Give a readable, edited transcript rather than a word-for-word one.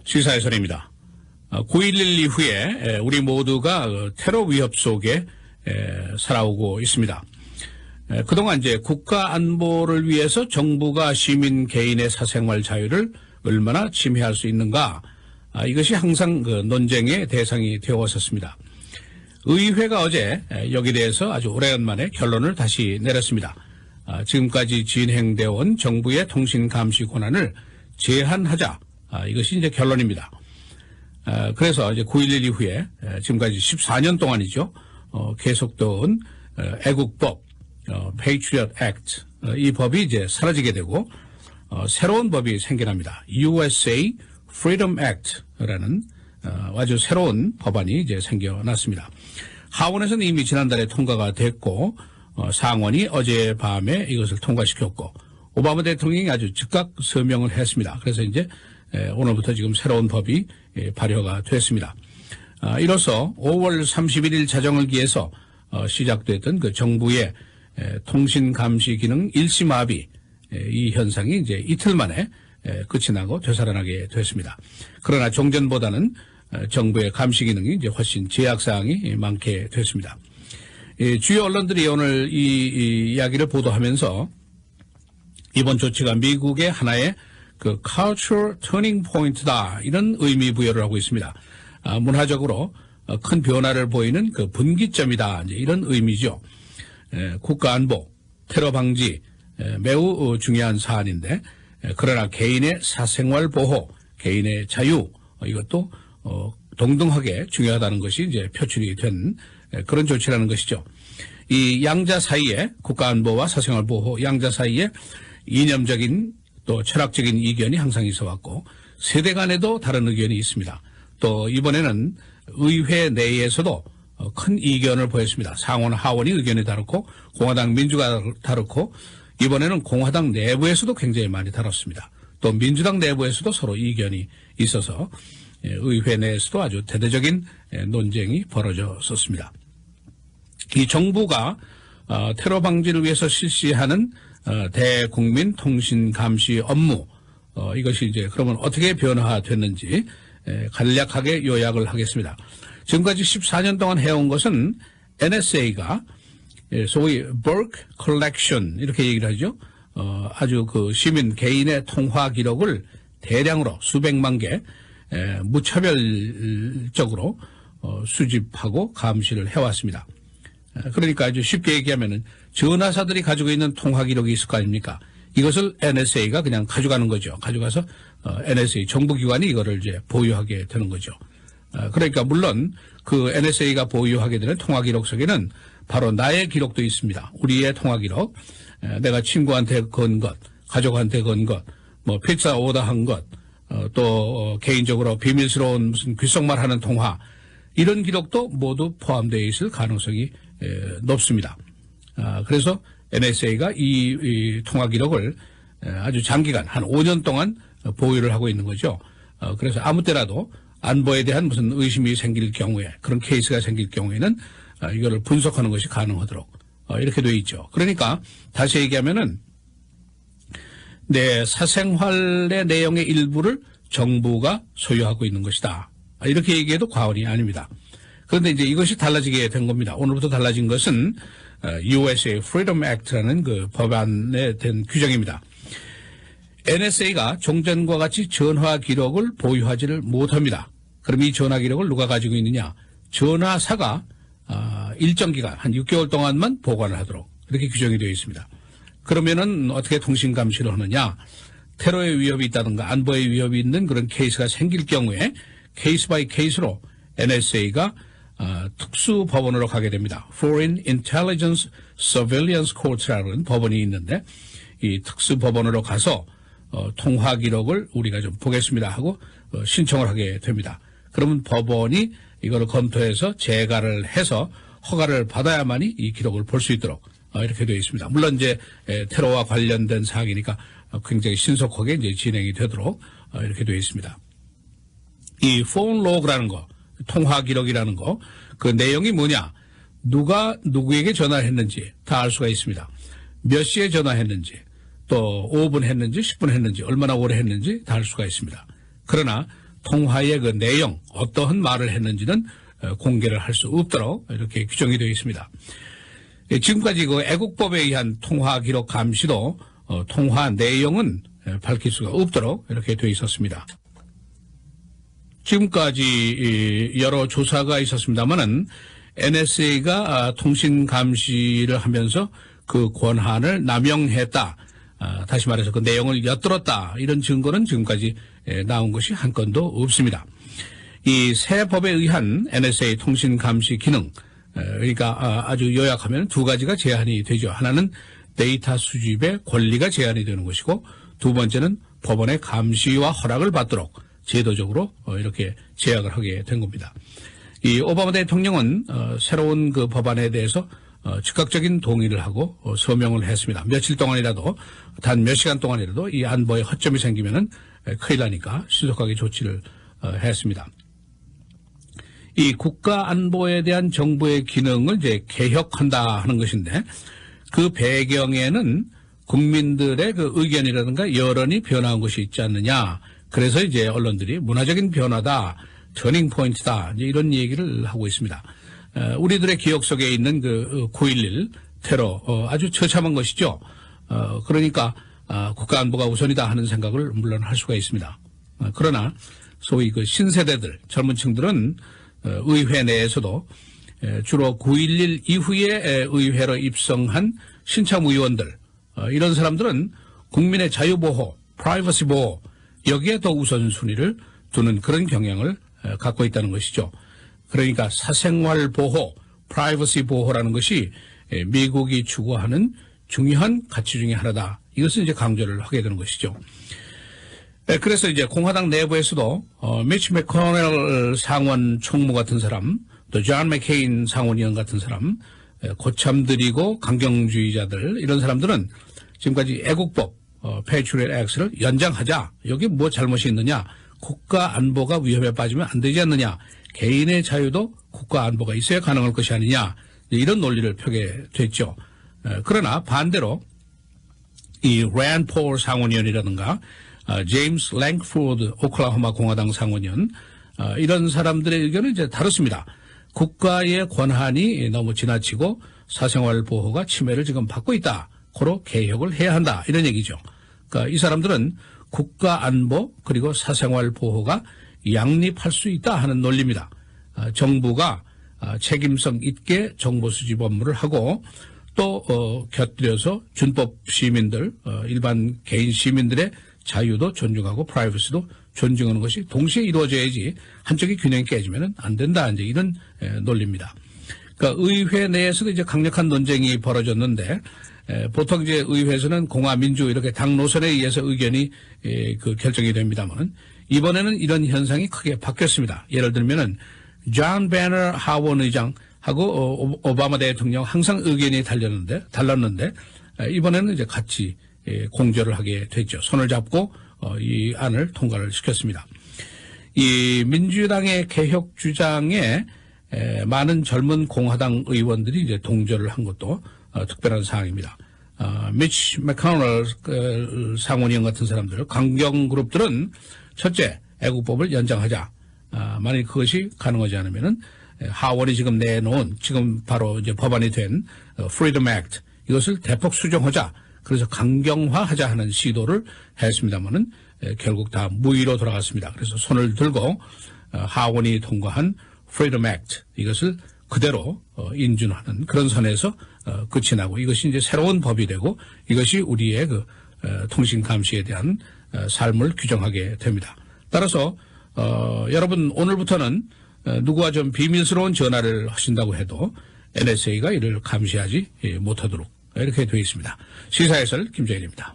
시사해설입니다. 9.11 이후에 우리 모두가 테러 위협 속에 살아오고 있습니다. 그동안 이제 국가 안보를 위해서 정부가 시민 개인의 사생활 자유를 얼마나 침해할 수 있는가, 이것이 항상 그 논쟁의 대상이 되어 왔었습니다. 의회가 어제 여기에 대해서 아주 오래간만에 결론을 다시 내렸습니다. 지금까지 진행되어 온 정부의 통신 감시 권한을 제한하자, 이것이 이제 결론입니다. 그래서 이제 9.11 이후에 지금까지 14년 동안이죠. 계속된 애국법, Patriot Act, 이 법이 이제 사라지게 되고 새로운 법이 생겨납니다. USA Freedom Act라는 아주 새로운 법안이 이제 생겨났습니다. 하원에서는 이미 지난달에 통과가 됐고 상원이 어젯밤에 이것을 통과시켰고 오바마 대통령이 아주 즉각 서명을 했습니다. 그래서 이제 오늘부터 지금 새로운 법이 발효가 됐습니다. 이로써 5월 31일 자정을 기해서 시작됐던 그 정부의 통신 감시 기능 일시마비, 이 현상이 이제 이틀 만에 끝이 나고 되살아나게 됐습니다. 그러나 종전보다는 정부의 감시 기능이 이제 훨씬 제약 사항이 많게 됐습니다. 주요 언론들이 오늘 이 이야기를 보도하면서 이번 조치가 미국의 하나의 그 cultural turning point다, 이런 의미 부여를 하고 있습니다. 문화적으로 큰 변화를 보이는 그 분기점이다, 이제 이런 의미죠. 국가 안보, 테러 방지 매우 중요한 사안인데, 그러나 개인의 사생활 보호, 개인의 자유, 이것도 동등하게 중요하다는 것이 이제 표출이 된 그런 조치라는 것이죠. 이 양자 사이에, 국가 안보와 사생활 보호 양자 사이에 이념적인 또 철학적인 이견이 항상 있어 왔고 세대 간에도 다른 의견이 있습니다. 또 이번에는 의회 내에서도 큰 이견을 보였습니다. 상원 하원이 의견이 다르고 공화당 민주가 다르고 이번에는 공화당 내부에서도 굉장히 많이 다뤘습니다. 또 민주당 내부에서도 서로 이견이 있어서 의회 내에서도 아주 대대적인 논쟁이 벌어졌었습니다. 이 정부가 테러 방지를 위해서 실시하는 대국민 통신 감시 업무, 이것이 이제 그러면 어떻게 변화됐는지 간략하게 요약을 하겠습니다. 지금까지 14년 동안 해온 것은 NSA가 소위 bulk collection, 이렇게 얘기를 하죠. 아주 그 시민 개인의 통화 기록을 대량으로 수백만 개 무차별적으로 수집하고 감시를 해왔습니다. 그러니까 아주 쉽게 얘기하면은 전화사들이 가지고 있는 통화 기록이 있을 거 아닙니까? 이것을 NSA가 그냥 가져가는 거죠. 가져가서 NSA 정부기관이 이거를 이제 보유하게 되는 거죠. 그러니까 물론 그 NSA가 보유하게 되는 통화 기록 속에는 바로 나의 기록도 있습니다. 우리의 통화 기록, 내가 친구한테 건 것, 가족한테 건 것, 뭐 피자 오더한 것, 또 개인적으로 비밀스러운 무슨 귓속말하는 통화, 이런 기록도 모두 포함되어 있을 가능성이 높습니다. 그래서 NSA가 이 통화 기록을 아주 장기간 한 5년 동안 보유를 하고 있는 거죠. 그래서 아무 때라도 안보에 대한 무슨 의심이 생길 경우에, 그런 케이스가 생길 경우에는 이거를 분석하는 것이 가능하도록 이렇게 되어 있죠. 그러니까 다시 얘기하면은 내 사생활의 내용의 일부를 정부가 소유하고 있는 것이다, 이렇게 얘기해도 과언이 아닙니다. 그런데 이제 이것이 달라지게 된 겁니다. 오늘부터 달라진 것은 USA Freedom Act라는 그 법안에 된 규정입니다. NSA가 종전과 같이 전화 기록을 보유하지를 못합니다. 그럼 이 전화 기록을 누가 가지고 있느냐? 전화사가 일정 기간, 한 6개월 동안만 보관을 하도록 이렇게 규정이 되어 있습니다. 그러면은 어떻게 통신 감시를 하느냐? 테러의 위협이 있다든가 안보의 위협이 있는 그런 케이스가 생길 경우에 케이스 바이 케이스로 NSA가 특수 법원으로 가게 됩니다. Foreign Intelligence Surveillance Court라는 법원이 있는데 이 특수 법원으로 가서 통화 기록을 우리가 좀 보겠습니다 하고 신청을 하게 됩니다. 그러면 법원이 이거를 검토해서 재가를 해서 허가를 받아야만이 이 기록을 볼 수 있도록 이렇게 되어 있습니다. 물론 이제 테러와 관련된 사항이니까 굉장히 신속하게 이제 진행이 되도록 이렇게 되어 있습니다. 이 phone log라는 거, 통화 기록이라는 거, 그 내용이 뭐냐? 누가 누구에게 전화를 했는지 다 알 수가 있습니다. 몇 시에 전화했는지, 또 5분 했는지 10분 했는지 얼마나 오래 했는지 다 알 수가 있습니다. 그러나 통화의 그 내용, 어떠한 말을 했는지는 공개를 할 수 없도록 이렇게 규정이 되어 있습니다. 지금까지 그 애국법에 의한 통화 기록 감시도 통화 내용은 밝힐 수가 없도록 이렇게 되어 있었습니다. 지금까지 여러 조사가 있었습니다만은 NSA가 통신 감시를 하면서 그 권한을 남용했다. 다시 말해서 그 내용을 엿들었다. 이런 증거는 지금까지 나온 것이 한 건도 없습니다. 이 새 법에 의한 NSA 통신 감시 기능, 그러니까 아주 요약하면 두 가지가 제한이 되죠. 하나는 데이터 수집의 권리가 제한이 되는 것이고, 두 번째는 법원의 감시와 허락을 받도록 제도적으로 이렇게 제약을 하게 된 겁니다. 이 오바마 대통령은 새로운 그 법안에 대해서 즉각적인 동의를 하고 서명을 했습니다. 며칠 동안이라도, 단 몇 시간 동안이라도 이 안보에 허점이 생기면은 큰일 나니까 신속하게 조치를 했습니다. 이 국가 안보에 대한 정부의 기능을 이제 개혁한다 하는 것인데, 그 배경에는 국민들의 그 의견이라든가 여론이 변화한 것이 있지 않느냐. 그래서 이제 언론들이 문화적인 변화다, 터닝 포인트다, 이제 이런 얘기를 하고 있습니다. 우리들의 기억 속에 있는 그 9.11 테러, 아주 처참한 것이죠. 그러니까 국가 안보가 우선이다 하는 생각을 물론 할 수가 있습니다. 그러나 소위 그 신세대들, 젊은 층들은 의회 내에서도 주로 9.11 이후에 의회로 입성한 신참 의원들, 이런 사람들은 국민의 자유보호, 프라이버시 보호, 여기에 더 우선순위를 두는 그런 경향을 갖고 있다는 것이죠. 그러니까 사생활 보호, 프라이버시 보호라는 것이 미국이 추구하는 중요한 가치 중에 하나다. 이것을 이제 강조를 하게 되는 것이죠. 그래서 이제 공화당 내부에서도 미치 맥코넬 상원 총무 같은 사람, 또 존 맥케인 상원의원 같은 사람, 고참들이고 강경주의자들, 이런 사람들은 지금까지 애국법, 패트리엇 액트를 연장하자. 여기 뭐 잘못이 있느냐? 국가 안보가 위협에 빠지면 안 되지 않느냐? 개인의 자유도 국가 안보가 있어야 가능할 것이 아니냐? 이런 논리를 펴게 됐죠. 그러나 반대로 이 랜 폴 상원의원이라든가 제임스 랭크포드 오클라호마 공화당 상원의원, 이런 사람들의 의견은 이제 다릅니다. 국가의 권한이 너무 지나치고 사생활 보호가 침해를 지금 받고 있다. 고로 개혁을 해야 한다. 이런 얘기죠. 그러니까 이 사람들은 국가 안보 그리고 사생활 보호가 양립할 수 있다 하는 논리입니다. 정부가 책임성 있게 정보 수집 업무를 하고 또 곁들여서 준법 시민들, 일반 개인 시민들의 자유도 존중하고 프라이버시도 존중하는 것이 동시에 이루어져야지 한쪽이 균형이 깨지면 안 된다. 이제 이런 논리입니다. 그러니까 의회 내에서도 이제 강력한 논쟁이 벌어졌는데, 보통 이제 의회에서는 공화 민주 이렇게 당 노선에 의해서 의견이 그 결정이 됩니다만, 이번에는 이런 현상이 크게 바뀌었습니다. 예를 들면은 존 배너 하원 의장하고 오바마 대통령 항상 의견이 달랐는데 이번에는 이제 같이 공조를 하게 됐죠. 손을 잡고 이 안을 통과를 시켰습니다. 이 민주당의 개혁 주장에 많은 젊은 공화당 의원들이 이제 동조를 한 것도 특별한 사항입니다. 미치 맥코넬 상원의원 같은 사람들, 강경 그룹들은 첫째, 애국법을 연장하자. 만일 그것이 가능하지 않으면은 하원이 지금 내놓은 지금 바로 이제 법안이 된 Freedom Act, 이것을 대폭 수정하자. 그래서 강경화하자 하는 시도를 했습니다만은 결국 다 무의로 돌아갔습니다. 그래서 손을 들고 하원이 통과한 Freedom Act, 이것을 그대로 인준하는 그런 선에서 끝이 나고, 이것이 이제 새로운 법이 되고 이것이 우리의 그 통신 감시에 대한 삶을 규정하게 됩니다. 따라서 여러분 오늘부터는 누구와 좀 비밀스러운 전화를 하신다고 해도 NSA가 이를 감시하지 못하도록 이렇게 되어 있습니다. 시사해설 김정일입니다.